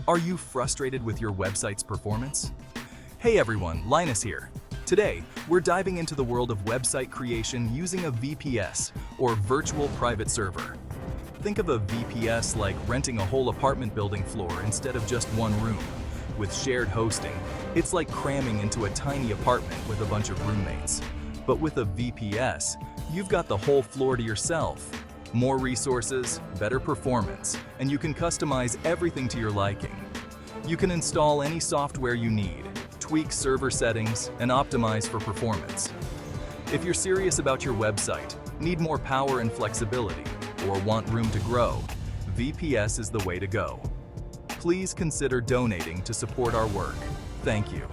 Are you frustrated with your website's performance? Hey everyone, Linus here. Today, we're diving into the world of website creation using a VPS, or Virtual Private Server. Think of a VPS like renting a whole apartment building floor instead of just one room. With shared hosting, it's like cramming into a tiny apartment with a bunch of roommates. But with a VPS, you've got the whole floor to yourself. More resources, better performance, and you can customize everything to your liking. You can install any software you need, tweak server settings, and optimize for performance. If you're serious about your website, need more power and flexibility, or want room to grow, VPS is the way to go. Please consider donating to support our work. Thank you.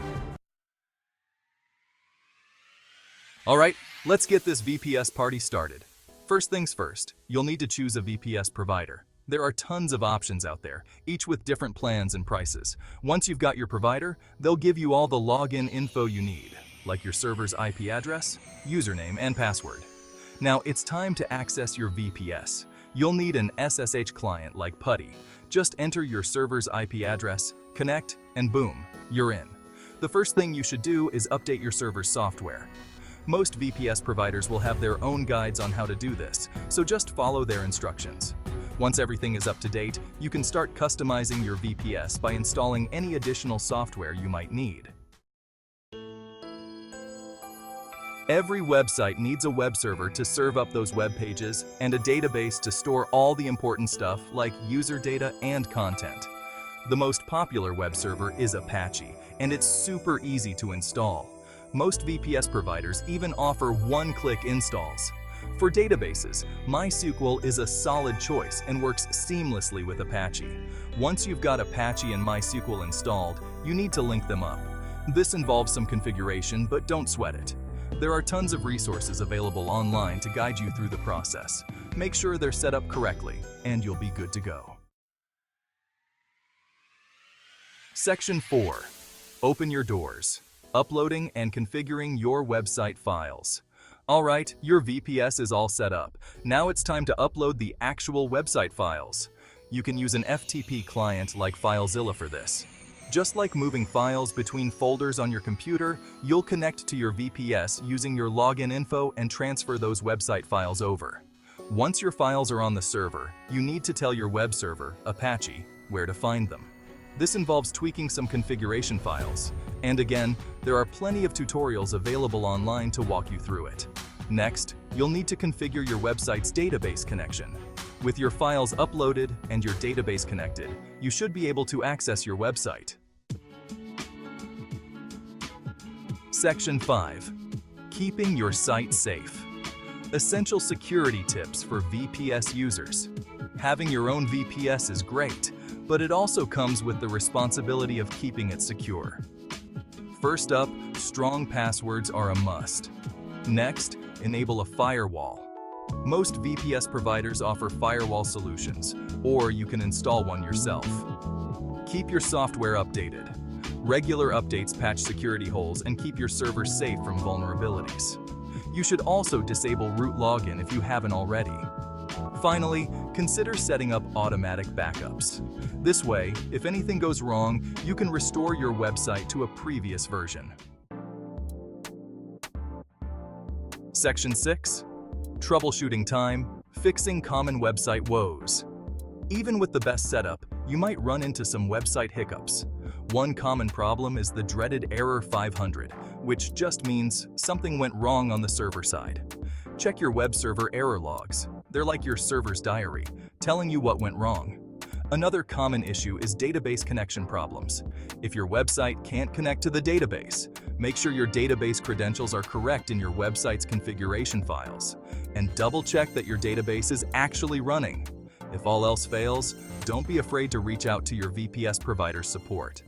All right, let's get this VPS party started. First things first, you'll need to choose a VPS provider. There are tons of options out there, each with different plans and prices. Once you've got your provider, they'll give you all the login info you need, like your server's IP address, username, and password. Now it's time to access your VPS. You'll need an SSH client like PuTTY. Just enter your server's IP address, connect, and boom, you're in. The first thing you should do is update your server's software. Most VPS providers will have their own guides on how to do this, so just follow their instructions. Once everything is up to date, you can start customizing your VPS by installing any additional software you might need. Every website needs a web server to serve up those web pages and a database to store all the important stuff like user data and content. The most popular web server is Apache, and it's super easy to install. Most VPS providers even offer one-click installs. For databases, MySQL is a solid choice and works seamlessly with Apache. Once you've got Apache and MySQL installed, you need to link them up. This involves some configuration, but don't sweat it. There are tons of resources available online to guide you through the process. Make sure they're set up correctly, and you'll be good to go. Section 4. Open your doors. Uploading and configuring your website files. All right, your VPS is all set up. Now it's time to upload the actual website files. You can use an FTP client like FileZilla for this. Just like moving files between folders on your computer, you'll connect to your VPS using your login info and transfer those website files over. Once your files are on the server, you need to tell your web server, Apache, where to find them. This involves tweaking some configuration files. And again, there are plenty of tutorials available online to walk you through it. Next, you'll need to configure your website's database connection. With your files uploaded and your database connected, you should be able to access your website. Section 5. Keeping your site safe. Essential security tips for VPS users. Having your own VPS is great, but it also comes with the responsibility of keeping it secure. First up, strong passwords are a must. Next, enable a firewall. Most VPS providers offer firewall solutions, or you can install one yourself. Keep your software updated. Regular updates patch security holes and keep your server safe from vulnerabilities. You should also disable root login if you haven't already. Finally, consider setting up automatic backups. This way, if anything goes wrong, you can restore your website to a previous version. Section 6. Troubleshooting time, fixing common website woes. Even with the best setup, you might run into some website hiccups. One common problem is the dreaded error 500, which just means something went wrong on the server side. Check your web server error logs. They're like your server's diary, telling you what went wrong. Another common issue is database connection problems. If your website can't connect to the database, make sure your database credentials are correct in your website's configuration files. And double-check that your database is actually running. If all else fails, don't be afraid to reach out to your VPS provider's support.